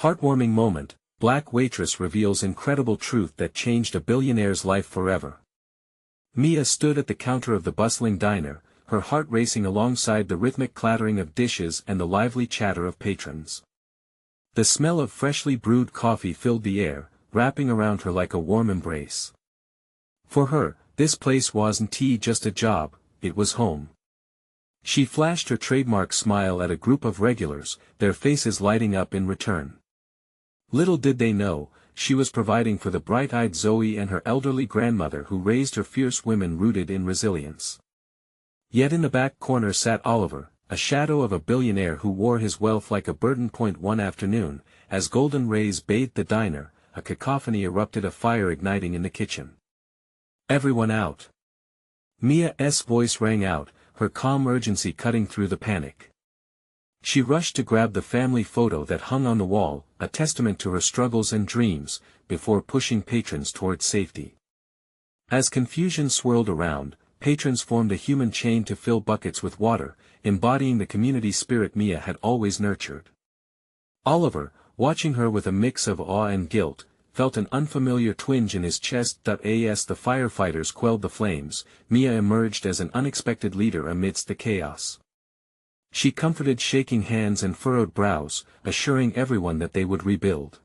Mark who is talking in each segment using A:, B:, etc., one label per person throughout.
A: Heartwarming moment, Black Waitress reveals incredible truth that changed a billionaire's life forever. Mia stood at the counter of the bustling diner, her heart racing alongside the rhythmic clattering of dishes and the lively chatter of patrons. The smell of freshly brewed coffee filled the air, wrapping around her like a warm embrace. For her, this place wasn't just a job, it was home. She flashed her trademark smile at a group of regulars, their faces lighting up in return. Little did they know, she was providing for the bright-eyed Zoe and her elderly grandmother who raised her fierce women rooted in resilience. Yet in the back corner sat Oliver, a shadow of a billionaire who wore his wealth like a burden. One afternoon, as golden rays bathed the diner, a cacophony erupted, a fire igniting in the kitchen. "Everyone out!" Mia's voice rang out, her calm urgency cutting through the panic. She rushed to grab the family photo that hung on the wall, a testament to her struggles and dreams, before pushing patrons towards safety. As confusion swirled around, patrons formed a human chain to fill buckets with water, embodying the community spirit Mia had always nurtured. Oliver, watching her with a mix of awe and guilt, felt an unfamiliar twinge in his chest. As the firefighters quelled the flames, Mia emerged as an unexpected leader amidst the chaos. She comforted shaking hands and furrowed brows, assuring everyone that they would rebuild.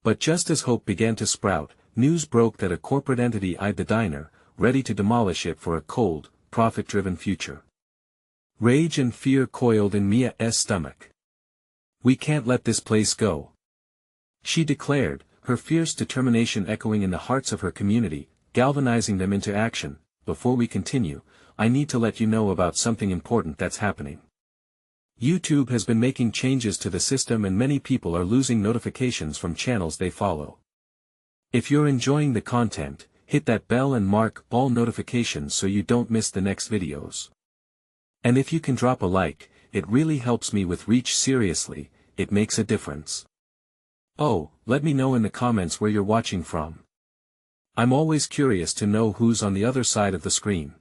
A: But just as hope began to sprout, news broke that a corporate entity eyed the diner, ready to demolish it for a cold, profit-driven future. Rage and fear coiled in Mia's stomach. "We can't let this place go," she declared, her fierce determination echoing in the hearts of her community, galvanizing them into action. "Before we continue, I need to let you know about something important that's happening. YouTube has been making changes to the system and many people are losing notifications from channels they follow. If you're enjoying the content, hit that bell and mark all notifications so you don't miss the next videos. And if you can drop a like, it really helps me with reach. Seriously, it makes a difference. Oh, let me know in the comments where you're watching from. I'm always curious to know who's on the other side of the screen."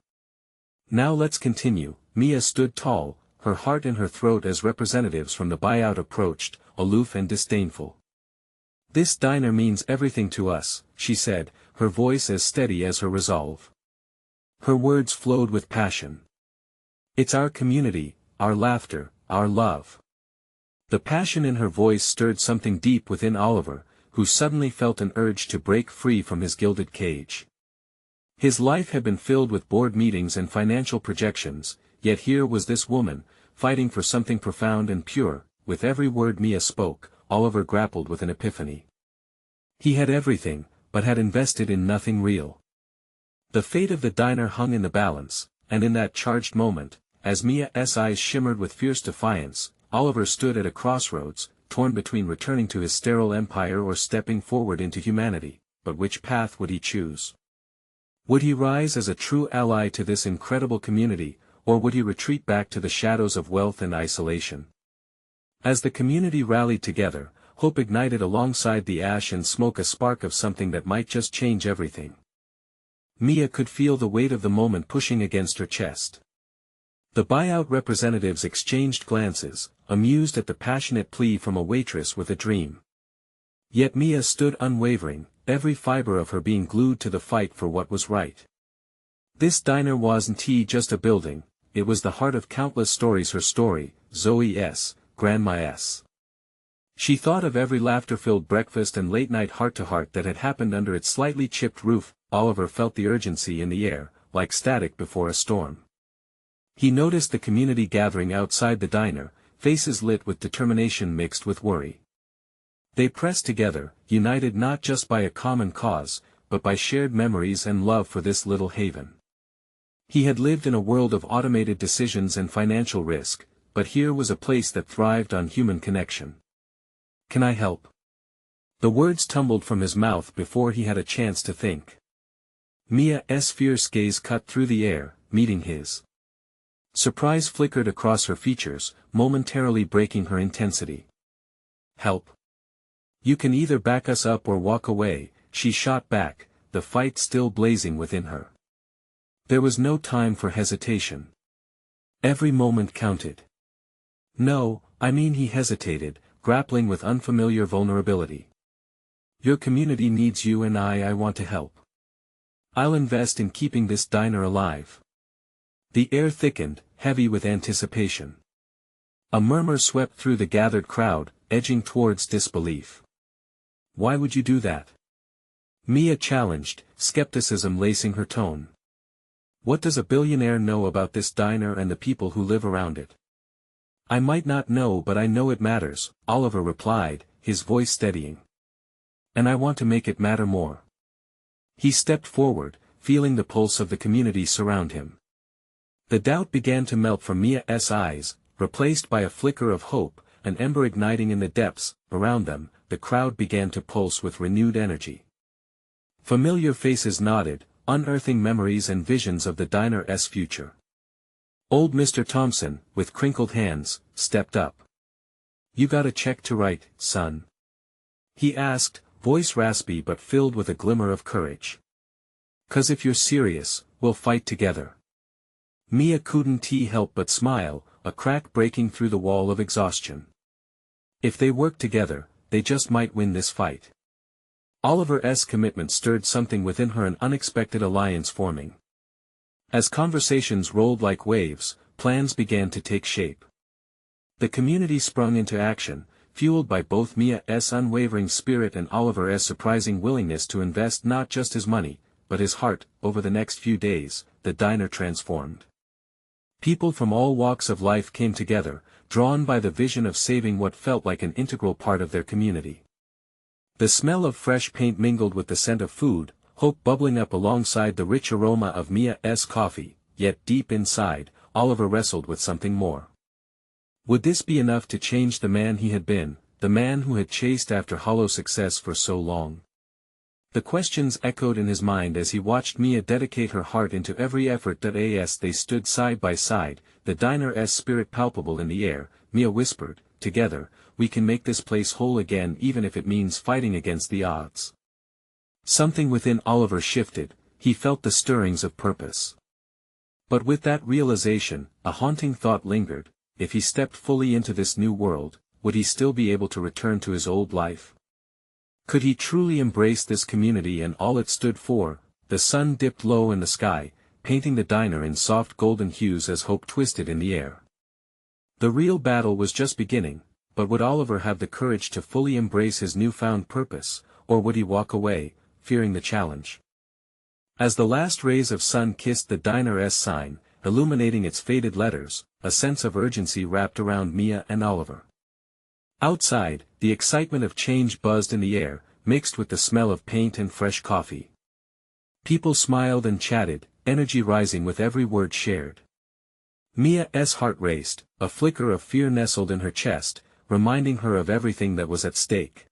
A: Now let's continue. Mia stood tall, her heart in her throat as representatives from the buyout approached, aloof and disdainful. "This diner means everything to us," she said, her voice as steady as her resolve. Her words flowed with passion. "It's our community, our laughter, our love." The passion in her voice stirred something deep within Oliver, who suddenly felt an urge to break free from his gilded cage. His life had been filled with board meetings and financial projections, yet here was this woman, fighting for something profound and pure. With every word Mia spoke, Oliver grappled with an epiphany. He had everything, but had invested in nothing real. The fate of the diner hung in the balance, and in that charged moment, as Mia's eyes shimmered with fierce defiance, Oliver stood at a crossroads, torn between returning to his sterile empire or stepping forward into humanity. But which path would he choose? Would he rise as a true ally to this incredible community, or would he retreat back to the shadows of wealth and isolation? As the community rallied together, hope ignited alongside the ash and smoke, a spark of something that might just change everything. Mia could feel the weight of the moment pushing against her chest. The buyout representatives exchanged glances, amused at the passionate plea from a waitress with a dream. Yet Mia stood unwavering, every fiber of her being glued to the fight for what was right. This diner wasn't just a building, it was the heart of countless stories. Her story, Zoe's, Grandma's. She thought of every laughter-filled breakfast and late-night heart-to-heart that had happened under its slightly chipped roof. Oliver felt the urgency in the air, like static before a storm. He noticed the community gathering outside the diner, faces lit with determination mixed with worry. They pressed together, united not just by a common cause, but by shared memories and love for this little haven. He had lived in a world of automated decisions and financial risk, but here was a place that thrived on human connection. "Can I help?" The words tumbled from his mouth before he had a chance to think. Mia's fierce gaze cut through the air, meeting his. Surprise flickered across her features, momentarily breaking her intensity. "Help? You can either back us up or walk away," she shot back, the fight still blazing within her. There was no time for hesitation. Every moment counted. "No, I mean," he hesitated, grappling with unfamiliar vulnerability. Your community needs you and I want to help. I'll invest in keeping this diner alive. The air thickened, heavy with anticipation. A murmur swept through the gathered crowd, edging towards disbelief. Why would you do that? Mia challenged, skepticism lacing her tone. What does a billionaire know about this diner and the people who live around it? I might not know, but I know it matters, Oliver replied, his voice steadying. And I want to make it matter more. He stepped forward, feeling the pulse of the community surround him. The doubt began to melt from Mia's eyes, replaced by a flicker of hope, an ember igniting in the depths. Around them, the crowd began to pulse with renewed energy. Familiar faces nodded, unearthing memories and visions of the diner's future. Old Mr. Thompson, with crinkled hands, stepped up. You got a check to write, son? He asked, voice raspy but filled with a glimmer of courage. 'Cause if you're serious, we'll fight together. Mia couldn't help but smile, a crack breaking through the wall of exhaustion. If they work together, they just might win this fight. Oliver's commitment stirred something within her, an unexpected alliance forming. As conversations rolled like waves, plans began to take shape. The community sprung into action, fueled by both Mia's unwavering spirit and Oliver's surprising willingness to invest not just his money, but his heart. Over the next few days, the diner transformed. People from all walks of life came together, drawn by the vision of saving what felt like an integral part of their community. The smell of fresh paint mingled with the scent of food, hope bubbling up alongside the rich aroma of Mia's coffee, yet deep inside, Oliver wrestled with something more. Would this be enough to change the man he had been, the man who had chased after hollow success for so long? The questions echoed in his mind as he watched Mia dedicate her heart into every effort. As they stood side by side, the diner's spirit palpable in the air, Mia whispered, together, we can make this place whole again, even if it means fighting against the odds. Something within Oliver shifted, he felt the stirrings of purpose. But with that realization, a haunting thought lingered. If he stepped fully into this new world, would he still be able to return to his old life? Could he truly embrace this community and all it stood for? The sun dipped low in the sky, painting the diner in soft golden hues as hope twisted in the air. The real battle was just beginning, but would Oliver have the courage to fully embrace his newfound purpose, or would he walk away, fearing the challenge? As the last rays of sun kissed the diner's sign, illuminating its faded letters, a sense of urgency wrapped around Mia and Oliver. Outside, the excitement of change buzzed in the air, mixed with the smell of paint and fresh coffee. People smiled and chatted, energy rising with every word shared. Mia's heart raced, a flicker of fear nestled in her chest, reminding her of everything that was at stake.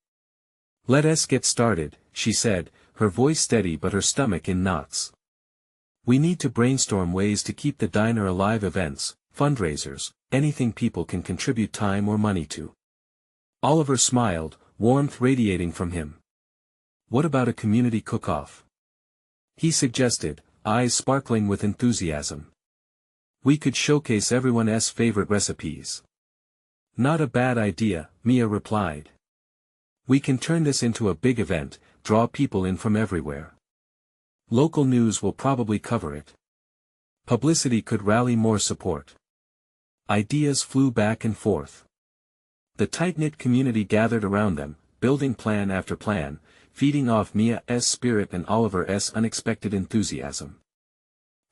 A: Let us get started, she said, her voice steady but her stomach in knots. We need to brainstorm ways to keep the diner alive, events, fundraisers, anything people can contribute time or money to. Oliver smiled, warmth radiating from him. What about a community cook-off? He suggested, eyes sparkling with enthusiasm. We could showcase everyone's favorite recipes. Not a bad idea, Mia replied. We can turn this into a big event, draw people in from everywhere. Local news will probably cover it. Publicity could rally more support. Ideas flew back and forth. The tight-knit community gathered around them, building plan after plan, feeding off Mia's spirit and Oliver's unexpected enthusiasm.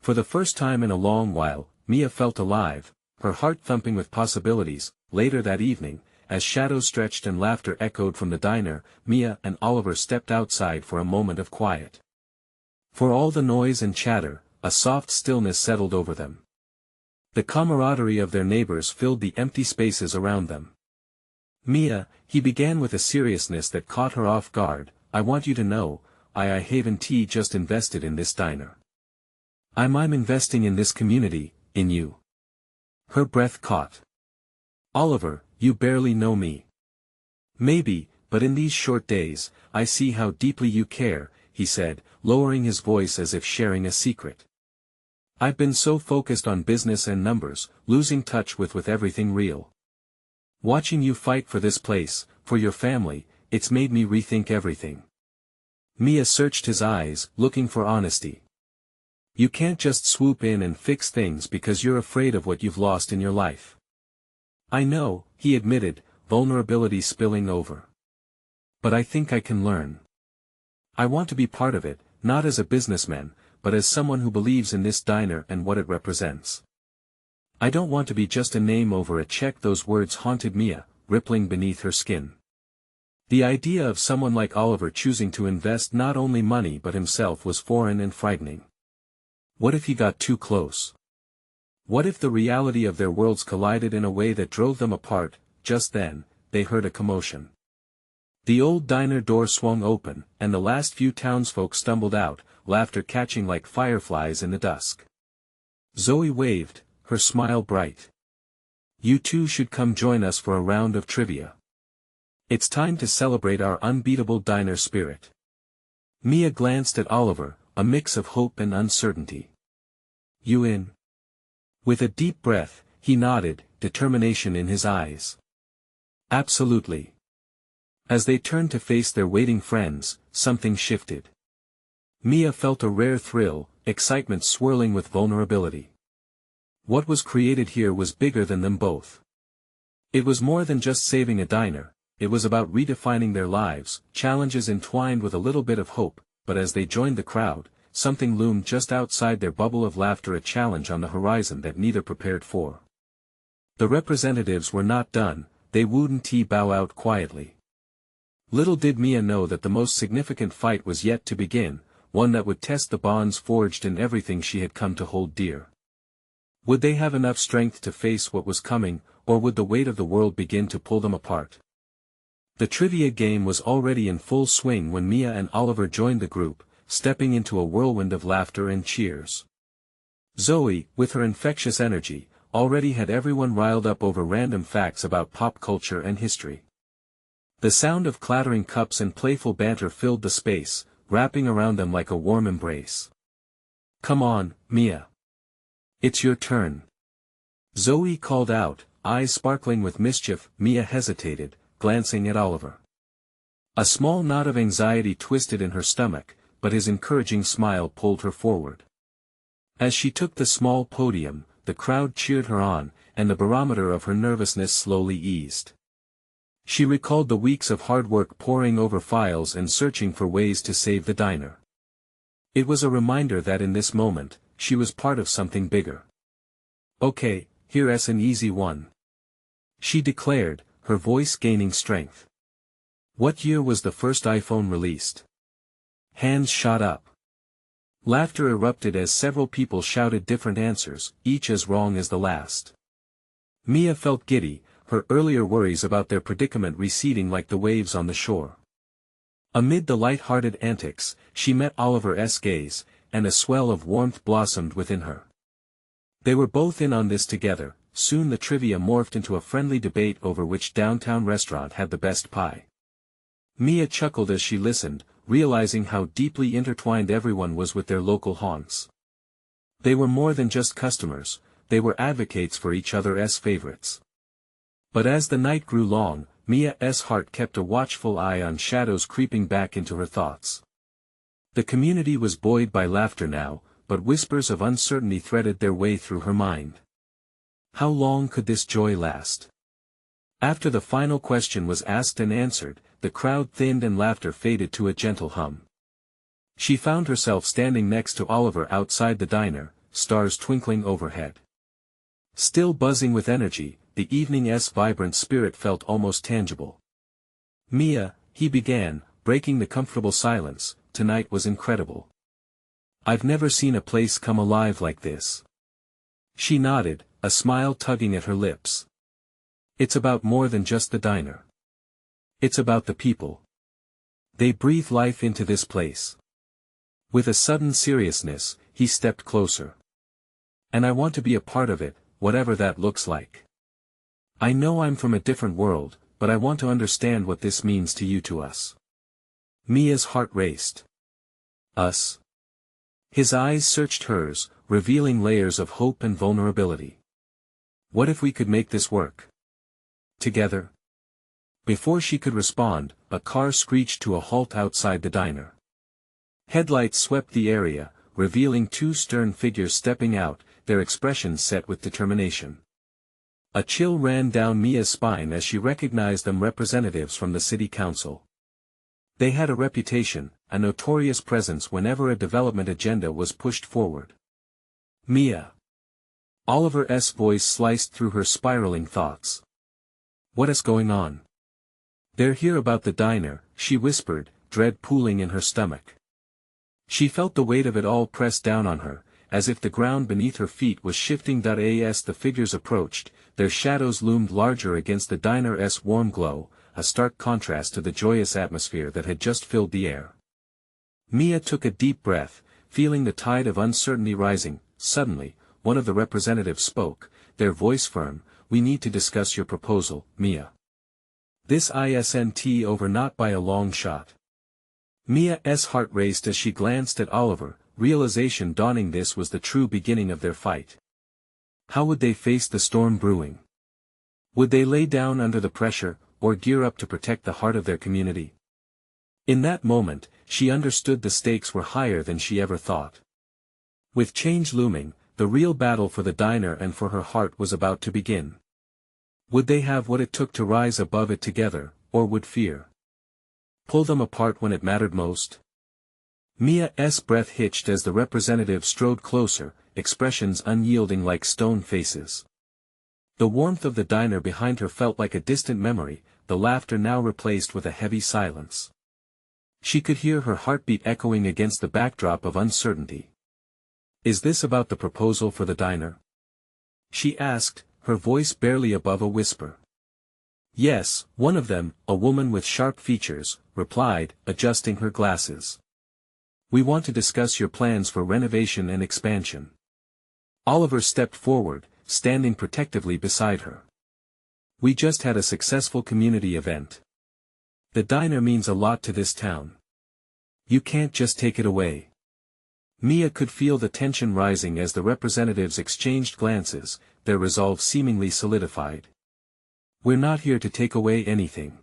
A: For the first time in a long while, Mia felt alive, her heart thumping with possibilities. Later that evening, as shadows stretched and laughter echoed from the diner, Mia and Oliver stepped outside for a moment of quiet. For all the noise and chatter, a soft stillness settled over them. The camaraderie of their neighbors filled the empty spaces around them. Mia, he began with a seriousness that caught her off guard, I want you to know, I haven't just invested in this diner. I'm investing in this community, in you. Her breath caught. Oliver, you barely know me. Maybe, but in these short days, I see how deeply you care, he said, lowering his voice as if sharing a secret. I've been so focused on business and numbers, losing touch with everything real. Watching you fight for this place, for your family, it's made me rethink everything. Mia searched his eyes, looking for honesty. You can't just swoop in and fix things because you're afraid of what you've lost in your life. I know, he admitted, vulnerability spilling over. But I think I can learn. I want to be part of it, not as a businessman, but as someone who believes in this diner and what it represents. I don't want to be just a name over a check. Those words haunted Mia, rippling beneath her skin. The idea of someone like Oliver choosing to invest not only money but himself was foreign and frightening. What if he got too close? What if the reality of their worlds collided in a way that drove them apart? Just then, they heard a commotion. The old diner door swung open, and the last few townsfolk stumbled out, laughter catching like fireflies in the dusk. Zoe waved, her smile bright. You two should come join us for a round of trivia. It's time to celebrate our unbeatable diner spirit. Mia glanced at Oliver, a mix of hope and uncertainty. You in? With a deep breath, he nodded, determination in his eyes. Absolutely. As they turned to face their waiting friends, something shifted. Mia felt a rare thrill, excitement swirling with vulnerability. What was created here was bigger than them both. It was more than just saving a diner, it was about redefining their lives, challenges entwined with a little bit of hope, but as they joined the crowd, something loomed just outside their bubble of laughter, a challenge on the horizon that neither prepared for. The representatives were not done, they wouldn't bow out quietly. Little did Mia know that the most significant fight was yet to begin, one that would test the bonds forged in everything she had come to hold dear. Would they have enough strength to face what was coming, or would the weight of the world begin to pull them apart? The trivia game was already in full swing when Mia and Oliver joined the group, stepping into a whirlwind of laughter and cheers. Zoe, with her infectious energy, already had everyone riled up over random facts about pop culture and history. The sound of clattering cups and playful banter filled the space, wrapping around them like a warm embrace. Come on, Mia. It's your turn. Zoe called out, eyes sparkling with mischief. Mia hesitated, glancing at Oliver. A small knot of anxiety twisted in her stomach, but his encouraging smile pulled her forward. As she took the small podium, the crowd cheered her on, and the barometer of her nervousness slowly eased. She recalled the weeks of hard work poring over files and searching for ways to save the diner. It was a reminder that in this moment, she was part of something bigger. Okay, here's an easy one. She declared, her voice gaining strength. What year was the first iPhone released? Hands shot up. Laughter erupted as several people shouted different answers, each as wrong as the last. Mia felt giddy, her earlier worries about their predicament receding like the waves on the shore. Amid the light-hearted antics, she met Oliver's gaze, and a swell of warmth blossomed within her. They were both in on this together. Soon the trivia morphed into a friendly debate over which downtown restaurant had the best pie. Mia chuckled as she listened, realizing how deeply intertwined everyone was with their local haunts. They were more than just customers, they were advocates for each other's favorites. But as the night grew long, Mia's heart kept a watchful eye on shadows creeping back into her thoughts. The community was buoyed by laughter now, but whispers of uncertainty threaded their way through her mind. How long could this joy last? After the final question was asked and answered, the crowd thinned and laughter faded to a gentle hum. She found herself standing next to Oliver outside the diner, stars twinkling overhead. Still buzzing with energy, the evening's vibrant spirit felt almost tangible. Mia, he began, breaking the comfortable silence, tonight was incredible. I've never seen a place come alive like this. She nodded, a smile tugging at her lips. It's about more than just the diner. It's about the people. They breathe life into this place. With a sudden seriousness, he stepped closer. And I want to be a part of it, whatever that looks like. I know I'm from a different world, but I want to understand what this means to you, to us. Mia's heart raced. Us. His eyes searched hers, revealing layers of hope and vulnerability. What if we could make this work? Together? Before she could respond, a car screeched to a halt outside the diner. Headlights swept the area, revealing two stern figures stepping out, their expressions set with determination. A chill ran down Mia's spine as she recognized them, representatives from the city council. They had a reputation, a notorious presence whenever a development agenda was pushed forward. Mia. Oliver's voice sliced through her spiraling thoughts. What is going on? They're here about the diner, she whispered, dread pooling in her stomach. She felt the weight of it all press down on her, as if the ground beneath her feet was shifting. As the figures approached, their shadows loomed larger against the diner's warm glow, a stark contrast to the joyous atmosphere that had just filled the air. Mia took a deep breath, feeling the tide of uncertainty rising. Suddenly, one of the representatives spoke, their voice firm. We need to discuss your proposal, Mia. This isn't over, not by a long shot. Mia's heart raced as she glanced at Oliver, realization dawning this was the true beginning of their fight. How would they face the storm brewing? Would they lay down under the pressure, or gear up to protect the heart of their community? In that moment, she understood the stakes were higher than she ever thought. With change looming, the real battle for the diner and for her heart was about to begin. Would they have what it took to rise above it together, or would fear pull them apart when it mattered most? Mia's breath hitched as the representative strode closer, expressions unyielding like stone faces. The warmth of the diner behind her felt like a distant memory, the laughter now replaced with a heavy silence. She could hear her heartbeat echoing against the backdrop of uncertainty. Is this about the proposal for the diner? She asked, her voice barely above a whisper. Yes, one of them, a woman with sharp features, replied, adjusting her glasses. We want to discuss your plans for renovation and expansion. Oliver stepped forward, standing protectively beside her. We just had a successful community event. The diner means a lot to this town. You can't just take it away. Mia could feel the tension rising as the representatives exchanged glances, their resolve seemingly solidified. We're not here to take away anything.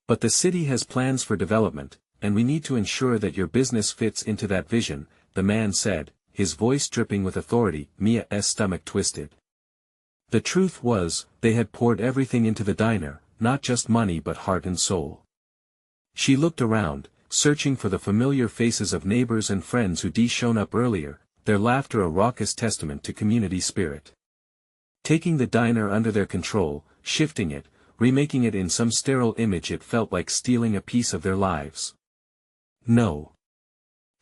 A: But the city has plans for development, and we need to ensure that your business fits into that vision, the man said, his voice dripping with authority. Mia's stomach twisted. The truth was, they had poured everything into the diner, not just money but heart and soul. She looked around, searching for the familiar faces of neighbors and friends who'd shown up earlier, their laughter a raucous testament to community spirit. Taking the diner under their control, shifting it, remaking it in some sterile image, it felt like stealing a piece of their lives. No.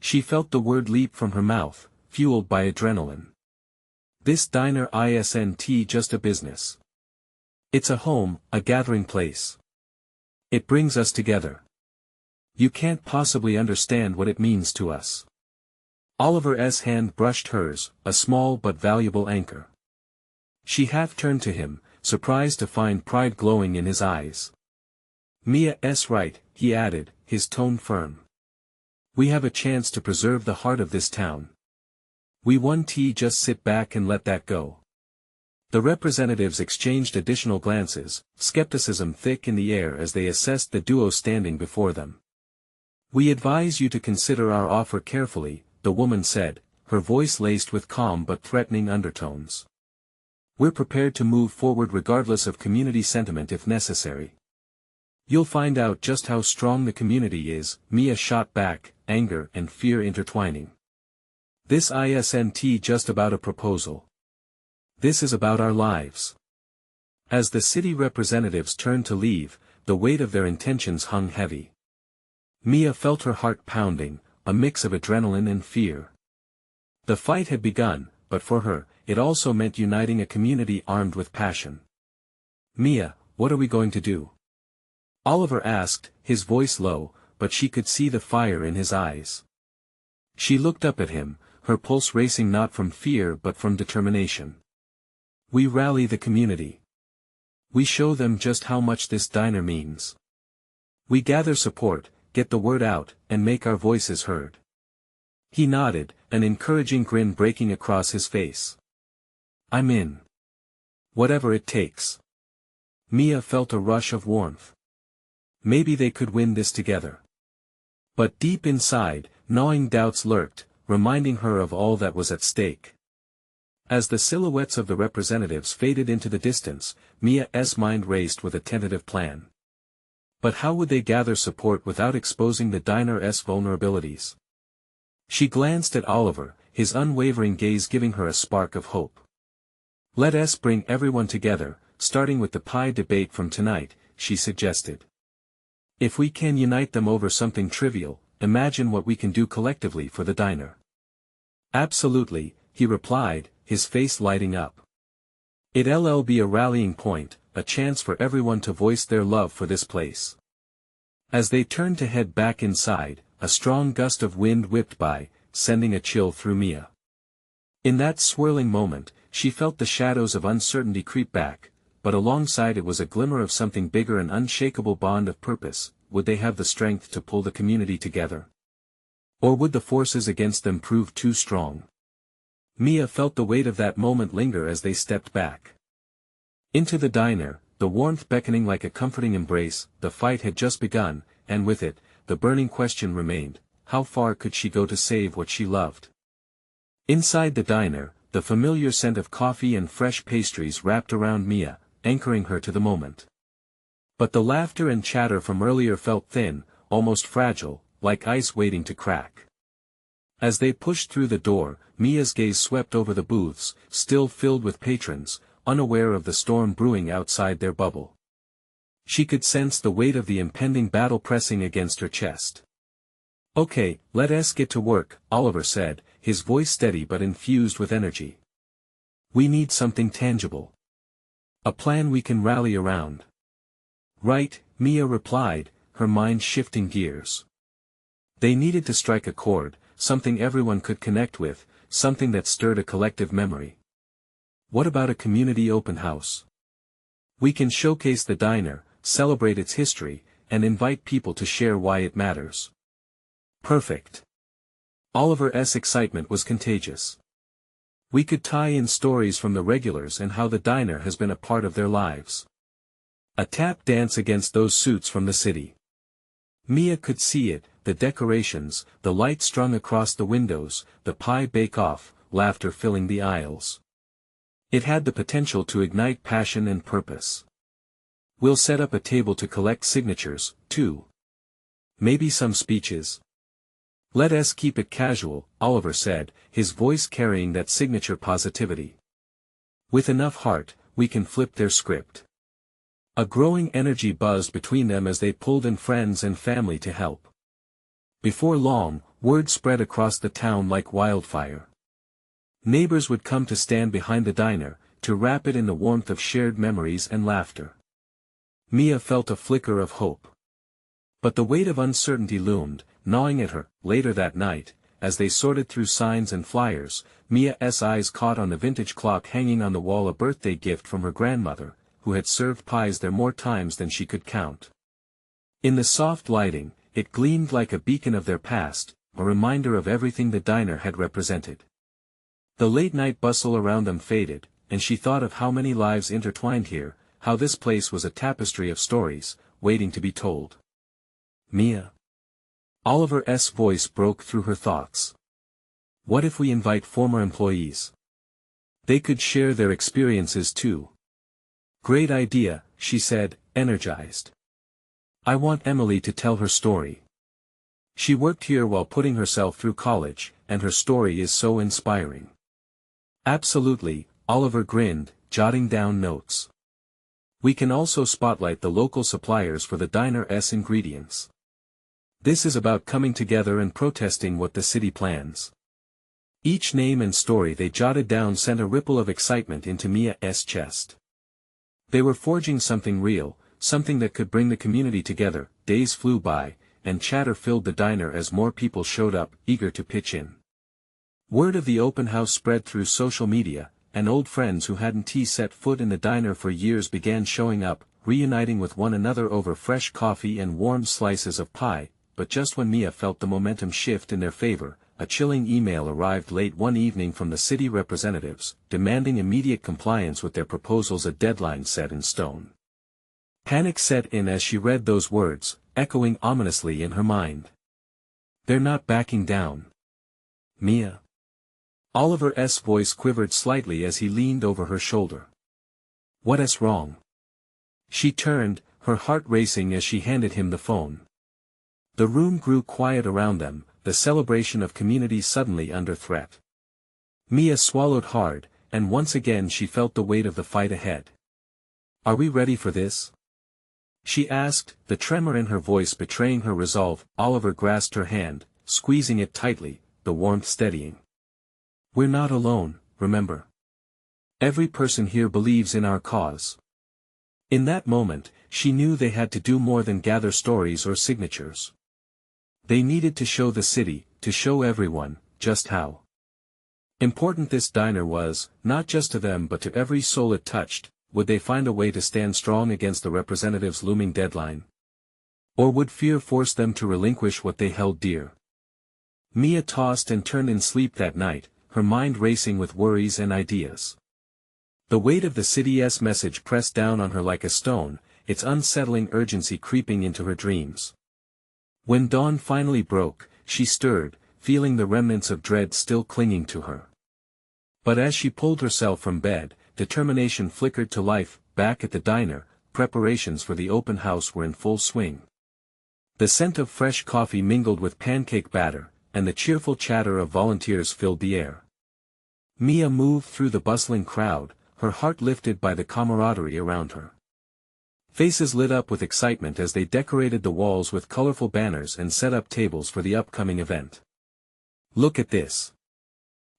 A: She felt the word leap from her mouth, fueled by adrenaline. This diner isn't just a business. It's a home, a gathering place. It brings us together. You can't possibly understand what it means to us. Oliver's hand brushed hers, a small but valuable anchor. She half turned to him, surprised to find pride glowing in his eyes. Mia's right, he added, his tone firm. We have a chance to preserve the heart of this town. We won't just sit back and let that go. The representatives exchanged additional glances, skepticism thick in the air as they assessed the duo standing before them. We advise you to consider our offer carefully, the woman said, her voice laced with calm but threatening undertones. We're prepared to move forward regardless of community sentiment if necessary. You'll find out just how strong the community is, Mia shot back, anger and fear intertwining. This isn't just about a proposal. This is about our lives. As the city representatives turned to leave, the weight of their intentions hung heavy. Mia felt her heart pounding, a mix of adrenaline and fear. The fight had begun, but for her, it also meant uniting a community armed with passion. Mia, what are we going to do? Oliver asked, his voice low, but she could see the fire in his eyes. She looked up at him, her pulse racing not from fear but from determination. We rally the community. We show them just how much this diner means. We gather support, get the word out, and make our voices heard. He nodded, an encouraging grin breaking across his face. I'm in. Whatever it takes. Mia felt a rush of warmth. Maybe they could win this together. But deep inside, gnawing doubts lurked, reminding her of all that was at stake. As the silhouettes of the representatives faded into the distance, Mia's mind raced with a tentative plan. But how would they gather support without exposing the diner's vulnerabilities? She glanced at Oliver, his unwavering gaze giving her a spark of hope. "Let us bring everyone together, starting with the pie debate from tonight," she suggested. "If we can unite them over something trivial, imagine what we can do collectively for the diner." "Absolutely," he replied, his face lighting up. "It'll be a rallying point, a chance for everyone to voice their love for this place." As they turned to head back inside, a strong gust of wind whipped by, sending a chill through Mia. In that swirling moment, she felt the shadows of uncertainty creep back, but alongside it was a glimmer of something bigger, an unshakable bond of purpose. Would they have the strength to pull the community together? Or would the forces against them prove too strong? Mia felt the weight of that moment linger as they stepped back into the diner, the warmth beckoning like a comforting embrace. The fight had just begun, and with it, the burning question remained: how far could she go to save what she loved? Inside the diner, the familiar scent of coffee and fresh pastries wrapped around Mia, anchoring her to the moment. But the laughter and chatter from earlier felt thin, almost fragile, like ice waiting to crack. As they pushed through the door, Mia's gaze swept over the booths, still filled with patrons, unaware of the storm brewing outside their bubble. She could sense the weight of the impending battle pressing against her chest. "Okay, let us get to work," Oliver said, his voice steady but infused with energy. "We need something tangible. A plan we can rally around." "Right," Mia replied, her mind shifting gears. They needed to strike a chord, something everyone could connect with, something that stirred a collective memory. "What about a community open house? We can showcase the diner, celebrate its history, and invite people to share why it matters." "Perfect." Oliver's excitement was contagious. "We could tie in stories from the regulars and how the diner has been a part of their lives. A tap dance against those suits from the city." Mia could see it, the decorations, the light strung across the windows, the pie bake-off, laughter filling the aisles. It had the potential to ignite passion and purpose. "We'll set up a table to collect signatures, too. Maybe some speeches." "Let us keep it casual," Oliver said, his voice carrying that signature positivity. "With enough heart, we can flip their script." A growing energy buzzed between them as they pulled in friends and family to help. Before long, word spread across the town like wildfire. Neighbors would come to stand behind the diner, to wrap it in the warmth of shared memories and laughter. Mia felt a flicker of hope. But the weight of uncertainty loomed, gnawing at her. Later that night, as they sorted through signs and flyers, Mia's eyes caught on the vintage clock hanging on the wall, a birthday gift from her grandmother, who had served pies there more times than she could count. In the soft lighting, it gleamed like a beacon of their past, a reminder of everything the diner had represented. The late-night bustle around them faded, and she thought of how many lives intertwined here, how this place was a tapestry of stories, waiting to be told. "Mia." Oliver's voice broke through her thoughts. "What if we invite former employees? They could share their experiences too." "Great idea," she said, energized. "I want Emily to tell her story. She worked here while putting herself through college, and her story is so inspiring." "Absolutely," Oliver grinned, jotting down notes. "We can also spotlight the local suppliers for the diner's ingredients. This is about coming together and protesting what the city plans." Each name and story they jotted down sent a ripple of excitement into Mia's chest. They were forging something real, something that could bring the community together. Days flew by, and chatter filled the diner as more people showed up, eager to pitch in. Word of the open house spread through social media, and old friends who hadn't set foot in the diner for years began showing up, reuniting with one another over fresh coffee and warm slices of pie. But just when Mia felt the momentum shift in their favor, a chilling email arrived late one evening from the city representatives, demanding immediate compliance with their proposals, a deadline set in stone. Panic set in as she read those words, echoing ominously in her mind. They're not backing down. Mia. Oliver's voice quivered slightly as he leaned over her shoulder. What's wrong? She turned, her heart racing as she handed him the phone. The room grew quiet around them, the celebration of community suddenly under threat. Mia swallowed hard, and once again she felt the weight of the fight ahead. Are we ready for this? She asked, the tremor in her voice betraying her resolve. Oliver grasped her hand, squeezing it tightly, the warmth steadying. We're not alone, remember. Every person here believes in our cause. In that moment, she knew they had to do more than gather stories or signatures. They needed to show the city, to show everyone, just how important this diner was, not just to them but to every soul it touched. Would they find a way to stand strong against the representative's looming deadline? Or would fear force them to relinquish what they held dear? Mia tossed and turned in sleep that night, her mind racing with worries and ideas. The weight of the city's message pressed down on her like a stone, its unsettling urgency creeping into her dreams. When dawn finally broke, she stirred, feeling the remnants of dread still clinging to her. But as she pulled herself from bed, determination flickered to life. Back at the diner, preparations for the open house were in full swing. The scent of fresh coffee mingled with pancake batter, and the cheerful chatter of volunteers filled the air. Mia moved through the bustling crowd, her heart lifted by the camaraderie around her. Faces lit up with excitement as they decorated the walls with colorful banners and set up tables for the upcoming event. Look at this.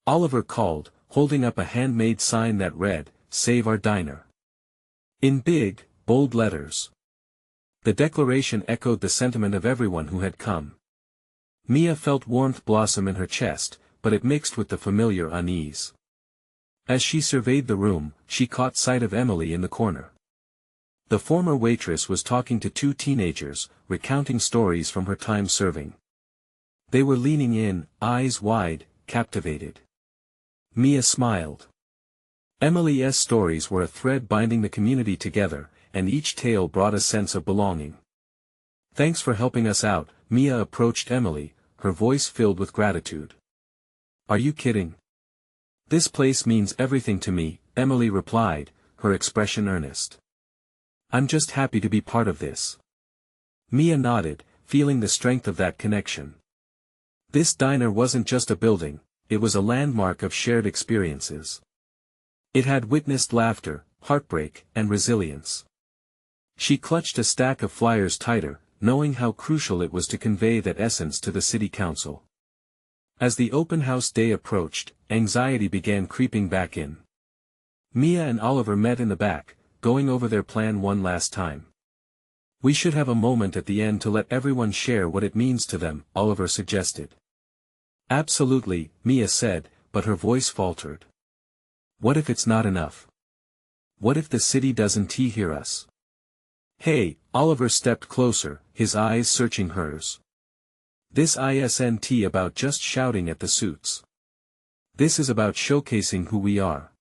A: Oliver called, holding up a handmade sign that read, "Save our diner." In big, bold letters. The declaration echoed the sentiment of everyone who had come. Mia felt warmth blossom in her chest, but it mixed with the familiar unease. As she surveyed the room, she caught sight of Emily in the corner. The former waitress was talking to two teenagers, recounting stories from her time serving. They were leaning in, eyes wide, captivated. Mia smiled. Emily's stories were a thread binding the community together, and each tale brought a sense of belonging. Thanks for helping us out, Mia approached Emily, her voice filled with gratitude. Are you kidding? This place means everything to me, Emily replied, her expression earnest. I'm just happy to be part of this. Mia nodded, feeling the strength of that connection. This diner wasn't just a building, it was a landmark of shared experiences. It had witnessed laughter, heartbreak, and resilience. She clutched a stack of flyers tighter, knowing how crucial it was to convey that essence to the city council. As the open house day approached, anxiety began creeping back in. Mia and Oliver met in the back, going over their plan one last time. We should have a moment at the end to let everyone share what it means to them, Oliver suggested. Absolutely, Mia said, but her voice faltered. What if it's not enough? What if the city doesn't hear us? Hey, Oliver stepped closer, his eyes searching hers. This isn't about just shouting at the suits. This is about showcasing who we are.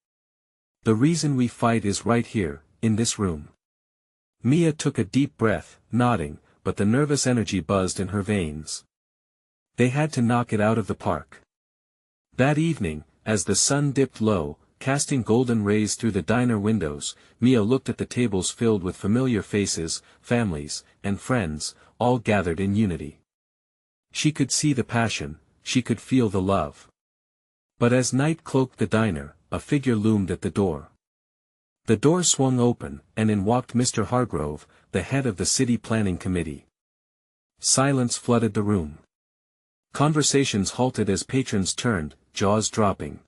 A: The reason we fight is right here, in this room. Mia took a deep breath, nodding, but the nervous energy buzzed in her veins. They had to knock it out of the park. That evening, as the sun dipped low, casting golden rays through the diner windows, Mia looked at the tables filled with familiar faces, families, and friends, all gathered in unity. She could see the passion, she could feel the love. But as night cloaked the diner, a figure loomed at the door. The door swung open, and in walked Mr. Hargrove, the head of the city planning committee. Silence flooded the room. Conversations halted as patrons turned, jaws dropping.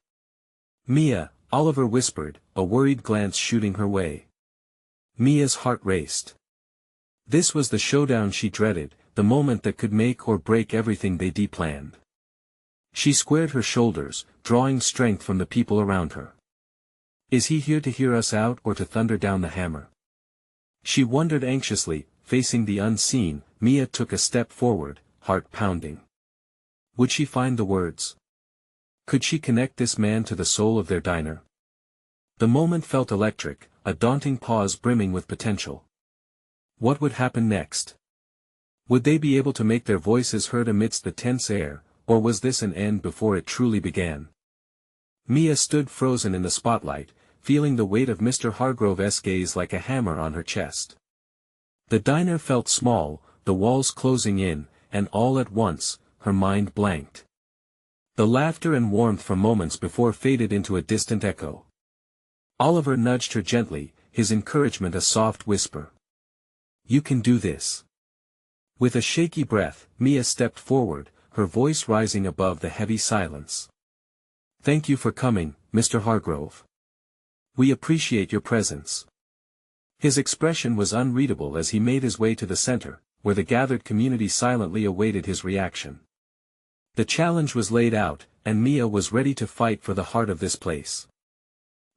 A: Mia, Oliver whispered, a worried glance shooting her way. Mia's heart raced. This was the showdown she dreaded, the moment that could make or break everything they planned. She squared her shoulders, drawing strength from the people around her. Is he here to hear us out or to thunder down the hammer? She wondered anxiously, facing the unseen. Mia took a step forward, heart pounding. Would she find the words? Could she connect this man to the soul of their diner? The moment felt electric, a daunting pause brimming with potential. What would happen next? Would they be able to make their voices heard amidst the tense air, or was this an end before it truly began? Mia stood frozen in the spotlight, feeling the weight of Mr. Hargrove's gaze like a hammer on her chest. The diner felt small, the walls closing in, and all at once, her mind blanked. The laughter and warmth from moments before faded into a distant echo. Oliver nudged her gently, his encouragement a soft whisper. "You can do this." With a shaky breath, Mia stepped forward, her voice rising above the heavy silence. "Thank you for coming, Mr. Hargrove. We appreciate your presence." His expression was unreadable as he made his way to the center, where the gathered community silently awaited his reaction. The challenge was laid out, and Mia was ready to fight for the heart of this place.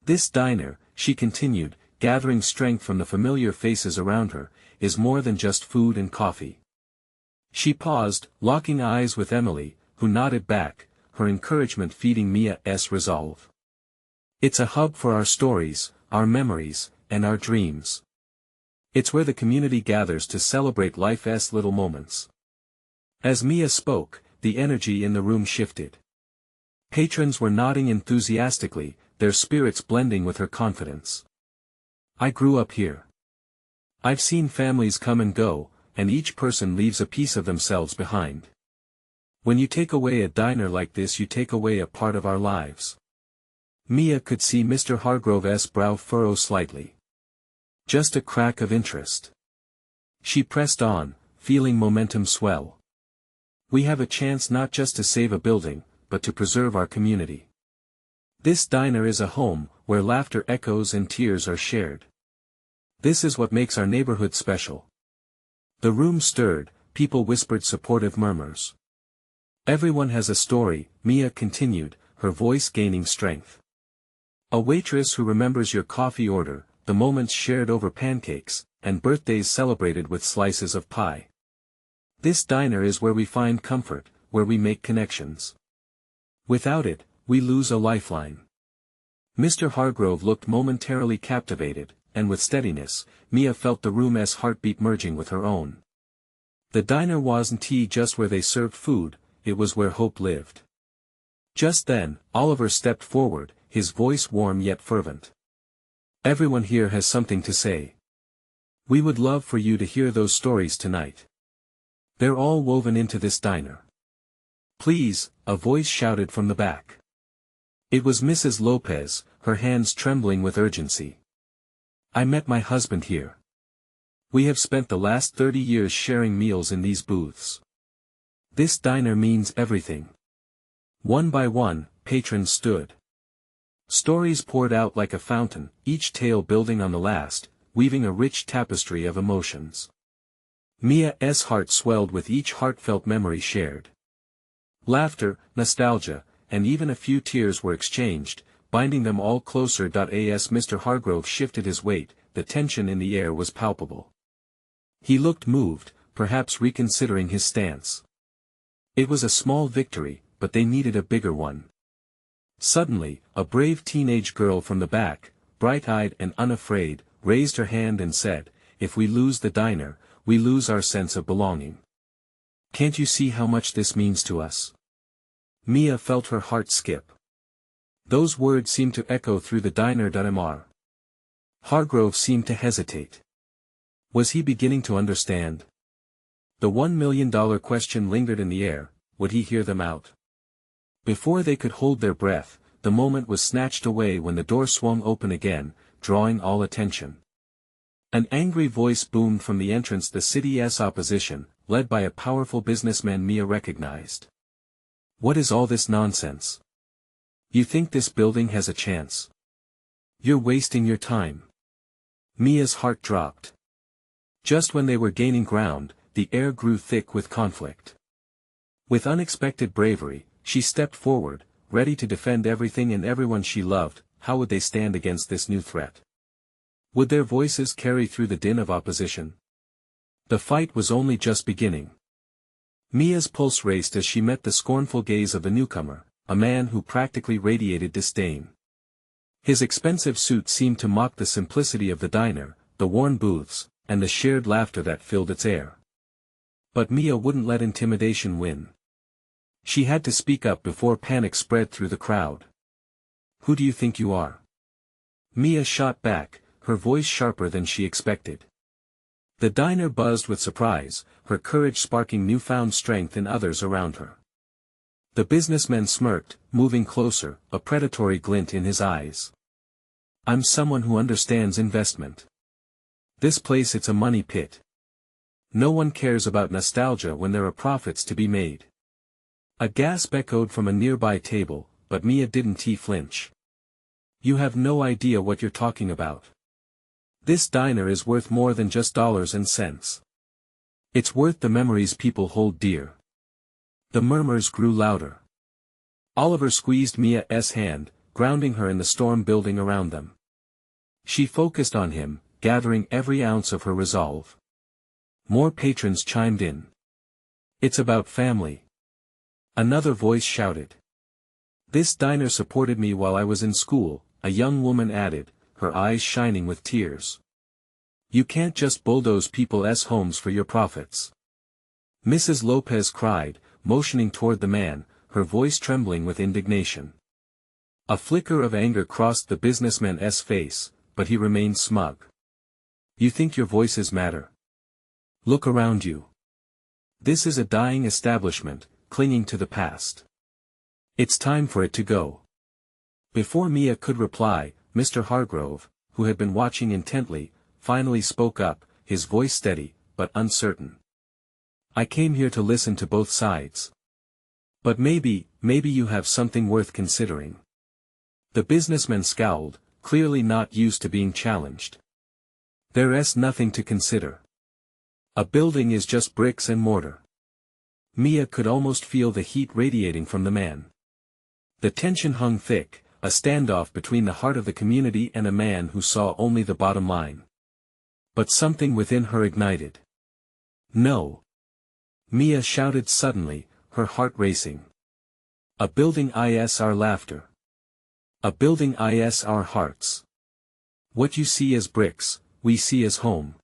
A: "This diner," she continued, gathering strength from the familiar faces around her, "is more than just food and coffee." She paused, locking eyes with Emily, who nodded back, her encouragement feeding Mia's resolve. "It's a hub for our stories, our memories, and our dreams. It's where the community gathers to celebrate life's little moments." As Mia spoke, the energy in the room shifted. Patrons were nodding enthusiastically, their spirits blending with her confidence. "I grew up here. I've seen families come and go, and each person leaves a piece of themselves behind. When you take away a diner like this, you take away a part of our lives." Mia could see Mr. Hargrove's brow furrow slightly. Just a crack of interest. She pressed on, feeling momentum swell. "We have a chance not just to save a building, but to preserve our community. This diner is a home, where laughter echoes and tears are shared. This is what makes our neighborhood special." The room stirred, people whispered supportive murmurs. "Everyone has a story," Mia continued, her voice gaining strength. "A waitress who remembers your coffee order, the moments shared over pancakes, and birthdays celebrated with slices of pie. This diner is where we find comfort, where we make connections. Without it, we lose a lifeline." Mr. Hargrove looked momentarily captivated, and with steadiness, Mia felt the room's heartbeat merging with her own. The diner wasn't just where they served food, it was where hope lived. Just then, Oliver stepped forward, his voice warm yet fervent. "Everyone here has something to say. We would love for you to hear those stories tonight. They're all woven into this diner." "Please," a voice shouted from the back. It was Mrs. Lopez, her hands trembling with urgency. "I met my husband here. We have spent the last 30 years sharing meals in these booths. This diner means everything." One by one, patrons stood. Stories poured out like a fountain, each tale building on the last, weaving a rich tapestry of emotions. Mia's heart swelled with each heartfelt memory shared. Laughter, nostalgia, and even a few tears were exchanged, binding them all closer. As Mr. Hargrove shifted his weight, the tension in the air was palpable. He looked moved, perhaps reconsidering his stance. It was a small victory, but they needed a bigger one. Suddenly, a brave teenage girl from the back, bright-eyed and unafraid, raised her hand and said, "If we lose the diner, we lose our sense of belonging. Can't you see how much this means to us?" Mia felt her heart skip. Those words seemed to echo through the diner. Mr. Hargrove seemed to hesitate. Was he beginning to understand? The $1 million question lingered in the air, would he hear them out? Before they could hold their breath, the moment was snatched away when the door swung open again, drawing all attention. An angry voice boomed from the entrance. The city's opposition, led by a powerful businessman Mia recognized. "What is all this nonsense? You think this building has a chance? You're wasting your time." Mia's heart dropped. Just when they were gaining ground, the air grew thick with conflict. With unexpected bravery, she stepped forward, ready to defend everything and everyone she loved. How would they stand against this new threat? Would their voices carry through the din of opposition? The fight was only just beginning. Mia's pulse raced as she met the scornful gaze of the newcomer, a man who practically radiated disdain. His expensive suit seemed to mock the simplicity of the diner, the worn booths, and the shared laughter that filled its air. But Mia wouldn't let intimidation win. She had to speak up before panic spread through the crowd. "Who do you think you are?" Mia shot back, her voice sharper than she expected. The diner buzzed with surprise, her courage sparking newfound strength in others around her. The businessman smirked, moving closer, a predatory glint in his eyes. "I'm someone who understands investment. This place, it's a money pit. No one cares about nostalgia when there are profits to be made." A gasp echoed from a nearby table, but Mia didn't flinch. "You have no idea what you're talking about. This diner is worth more than just dollars and cents. It's worth the memories people hold dear." The murmurs grew louder. Oliver squeezed Mia's hand, grounding her in the storm building around them. She focused on him, gathering every ounce of her resolve. More patrons chimed in. "It's about family." Another voice shouted. "This diner supported me while I was in school," a young woman added, her eyes shining with tears. "You can't just bulldoze people's homes for your profits." Mrs. Lopez cried, motioning toward the man, her voice trembling with indignation. A flicker of anger crossed the businessman's face, but he remained smug. "You think your voices matter? Look around you. This is a dying establishment, clinging to the past. It's time for it to go." Before Mia could reply, Mr. Hargrove, who had been watching intently, finally spoke up, his voice steady, but uncertain. "I came here to listen to both sides. But maybe you have something worth considering." The businessman scowled, clearly not used to being challenged. "There's nothing to consider. A building is just bricks and mortar." Mia could almost feel the heat radiating from the man. The tension hung thick, a standoff between the heart of the community and a man who saw only the bottom line. But something within her ignited. "No!" Mia shouted suddenly, her heart racing. "A building is our laughter. A building is our hearts. What you see as bricks, we see as home."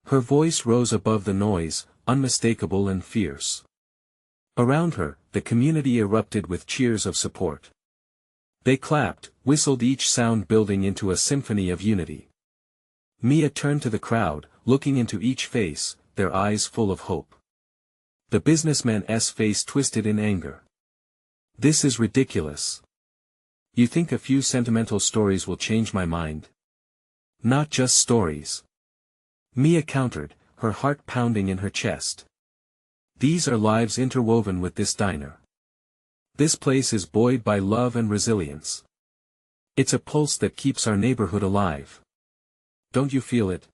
A: Her voice rose above the noise, unmistakable and fierce. Around her, the community erupted with cheers of support. They clapped, whistled, each sound building into a symphony of unity. Mia turned to the crowd, looking into each face, their eyes full of hope. The businessman's face twisted in anger. "This is ridiculous. You think a few sentimental stories will change my mind? Not just stories." Mia countered, her heart pounding in her chest. "These are lives interwoven with this diner. This place is buoyed by love and resilience. It's a pulse that keeps our neighborhood alive. Don't you feel it?"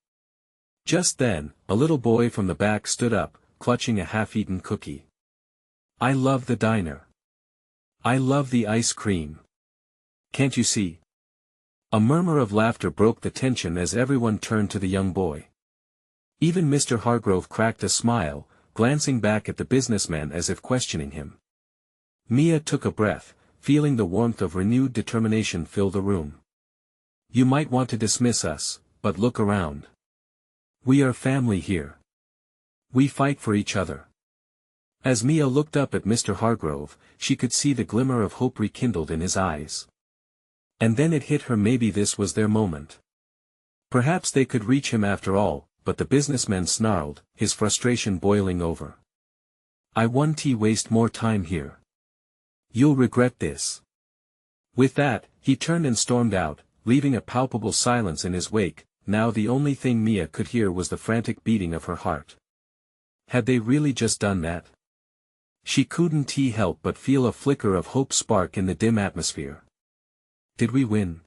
A: Just then, a little boy from the back stood up, clutching a half-eaten cookie. "I love the diner. I love the ice cream. Can't you see?" A murmur of laughter broke the tension as everyone turned to the young boy. Even Mr. Hargrove cracked a smile, glancing back at the businessman as if questioning him. Mia took a breath, feeling the warmth of renewed determination fill the room. "You might want to dismiss us, but look around. We are family here. We fight for each other." As Mia looked up at Mr. Hargrove, she could see the glimmer of hope rekindled in his eyes. And then it hit her, maybe this was their moment. Perhaps they could reach him after all, but the businessman snarled, his frustration boiling over. "I won't waste more time here. You'll regret this." With that, he turned and stormed out, leaving a palpable silence in his wake. Now the only thing Mia could hear was the frantic beating of her heart. Had they really just done that? She couldn't help but feel a flicker of hope spark in the dim atmosphere. "Did we win?"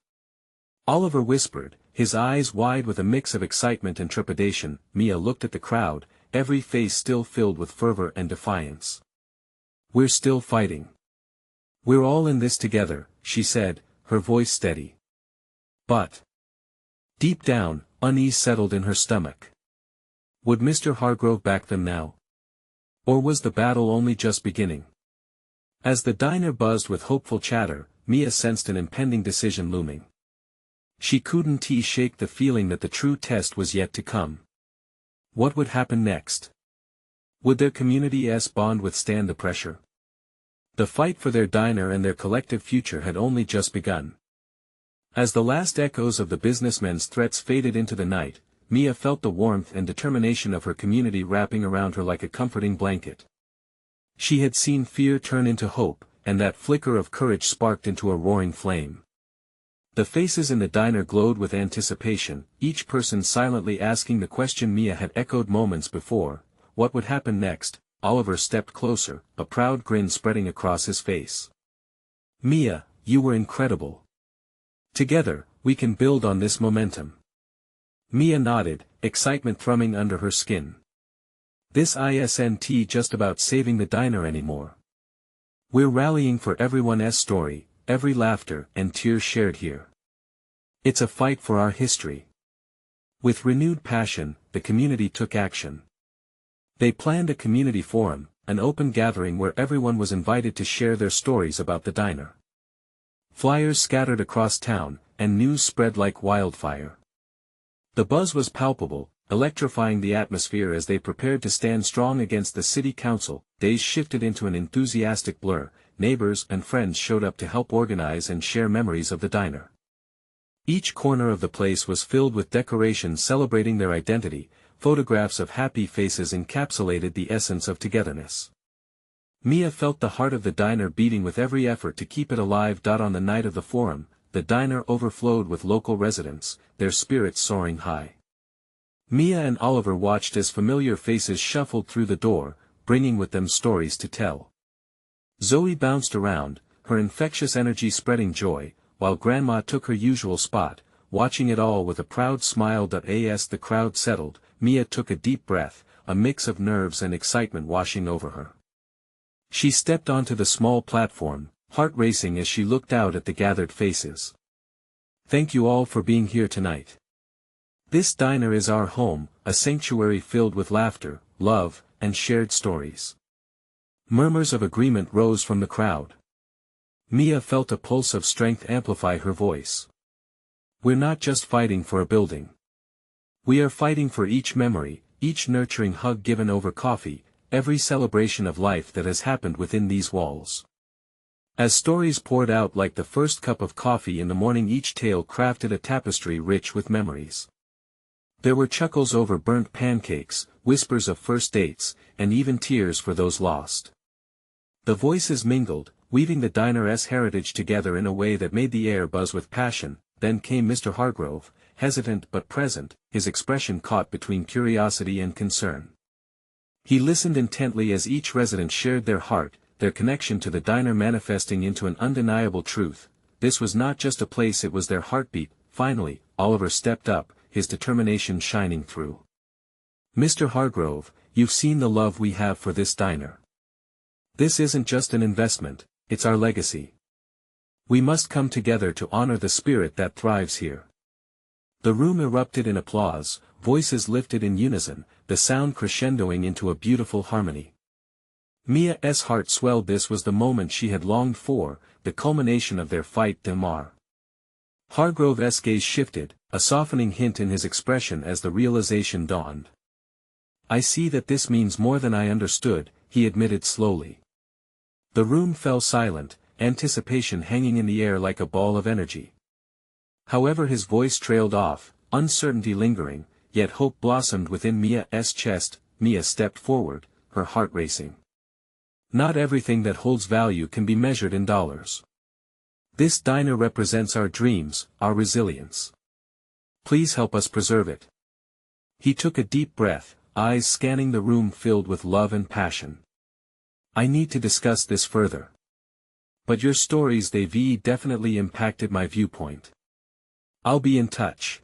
A: Oliver whispered, his eyes wide with a mix of excitement and trepidation. Mia looked at the crowd, every face still filled with fervor and defiance. "We're still fighting. We're all in this together," she said, her voice steady. But deep down, unease settled in her stomach. Would Mr. Hargrove back them now? Or was the battle only just beginning? As the diner buzzed with hopeful chatter, Mia sensed an impending decision looming. She couldn't shake the feeling that the true test was yet to come. What would happen next? Would their community's bond withstand the pressure? The fight for their diner and their collective future had only just begun. As the last echoes of the businessmen's threats faded into the night, Mia felt the warmth and determination of her community wrapping around her like a comforting blanket. She had seen fear turn into hope, and that flicker of courage sparked into a roaring flame. The faces in the diner glowed with anticipation, each person silently asking the question Mia had echoed moments before: what would happen next? Oliver stepped closer, a proud grin spreading across his face. Mia, you were incredible. Together, we can build on this momentum. Mia nodded, excitement thrumming under her skin. This isn't just about saving the diner anymore. We're rallying for everyone's story, every laughter and tears shared here. It's a fight for our history. With renewed passion, the community took action. They planned a community forum, an open gathering where everyone was invited to share their stories about the diner. Flyers scattered across town, and news spread like wildfire. The buzz was palpable, electrifying the atmosphere as they prepared to stand strong against the city council. Days shifted into an enthusiastic blur. Neighbors and friends showed up to help organize and share memories of the diner. Each corner of the place was filled with decorations celebrating their identity. Photographs of happy faces encapsulated the essence of togetherness. Mia felt the heart of the diner beating with every effort to keep it alive. On the night of the forum, the diner overflowed with local residents, their spirits soaring high. Mia and Oliver watched as familiar faces shuffled through the door, bringing with them stories to tell. Zoe bounced around, her infectious energy spreading joy, while Grandma took her usual spot, watching it all with a proud smile. As the crowd settled, Mia took a deep breath, a mix of nerves and excitement washing over her. She stepped onto the small platform, heart racing as she looked out at the gathered faces. Thank you all for being here tonight. This diner is our home, a sanctuary filled with laughter, love, and shared stories. Murmurs of agreement rose from the crowd. Mia felt a pulse of strength amplify her voice. We're not just fighting for a building. We are fighting for each memory, each nurturing hug given over coffee, every celebration of life that has happened within these walls. As stories poured out like the first cup of coffee in the morning, each tale crafted a tapestry rich with memories. There were chuckles over burnt pancakes, whispers of first dates, and even tears for those lost. The voices mingled, weaving the diner's heritage together in a way that made the air buzz with passion. Then came Mr. Hargrove, hesitant but present, his expression caught between curiosity and concern. He listened intently as each resident shared their heart, their connection to the diner manifesting into an undeniable truth. This was not just a place, it was their heartbeat. Finally, Oliver stepped up, his determination shining through. Mr. Hargrove, you've seen the love we have for this diner. This isn't just an investment, it's our legacy. We must come together to honor the spirit that thrives here. The room erupted in applause, voices lifted in unison, the sound crescendoing into a beautiful harmony. Mia's heart swelled. This was the moment she had longed for, the culmination of their fight. Hargrove's gaze shifted, a softening hint in his expression as the realization dawned. I see that this means more than I understood, he admitted slowly. The room fell silent, anticipation hanging in the air like a ball of energy. However, his voice trailed off, uncertainty lingering, yet hope blossomed within Mia's chest. Mia stepped forward, her heart racing. Not everything that holds value can be measured in dollars. This diner represents our dreams, our resilience. Please help us preserve it. He took a deep breath, eyes scanning the room filled with love and passion. I need to discuss this further. But your stories, they've definitely impacted my viewpoint. I'll be in touch.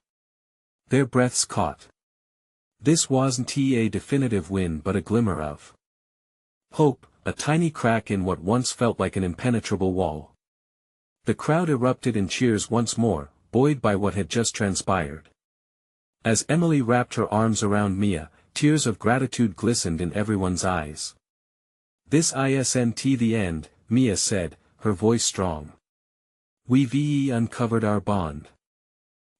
A: Their breaths caught. This wasn't a definitive win but a glimmer of hope, a tiny crack in what once felt like an impenetrable wall. The crowd erupted in cheers once more, buoyed by what had just transpired. As Emily wrapped her arms around Mia, tears of gratitude glistened in everyone's eyes. This isn't the end, Mia said, her voice strong. We've uncovered our bond.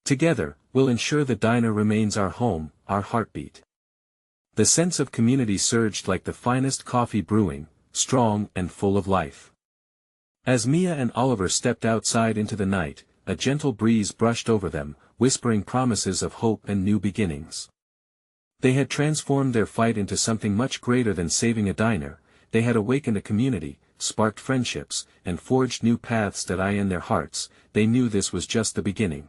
A: Together, we'll ensure the diner remains our home, our heartbeat. The sense of community surged like the finest coffee brewing, strong and full of life. As Mia and Oliver stepped outside into the night, a gentle breeze brushed over them, whispering promises of hope and new beginnings. They had transformed their fight into something much greater than saving a diner. They had awakened a community, sparked friendships, and forged new paths that in their hearts, they knew this was just the beginning.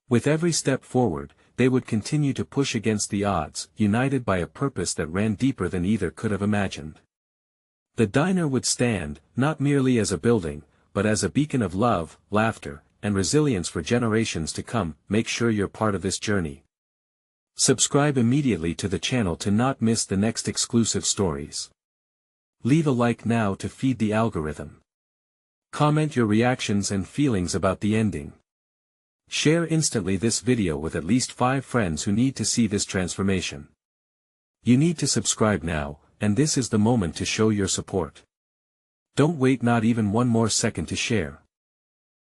A: With every step forward, they would continue to push against the odds, united by a purpose that ran deeper than either could have imagined. The diner would stand, not merely as a building, but as a beacon of love, laughter, and resilience for generations to come. Make sure you're part of this journey. Subscribe immediately to the channel to not miss the next exclusive stories. Leave a like now to feed the algorithm. Comment your reactions and feelings about the ending. Share instantly this video with at least 5 friends who need to see this transformation. You need to subscribe now, and this is the moment to show your support. Don't wait not even one more second to share.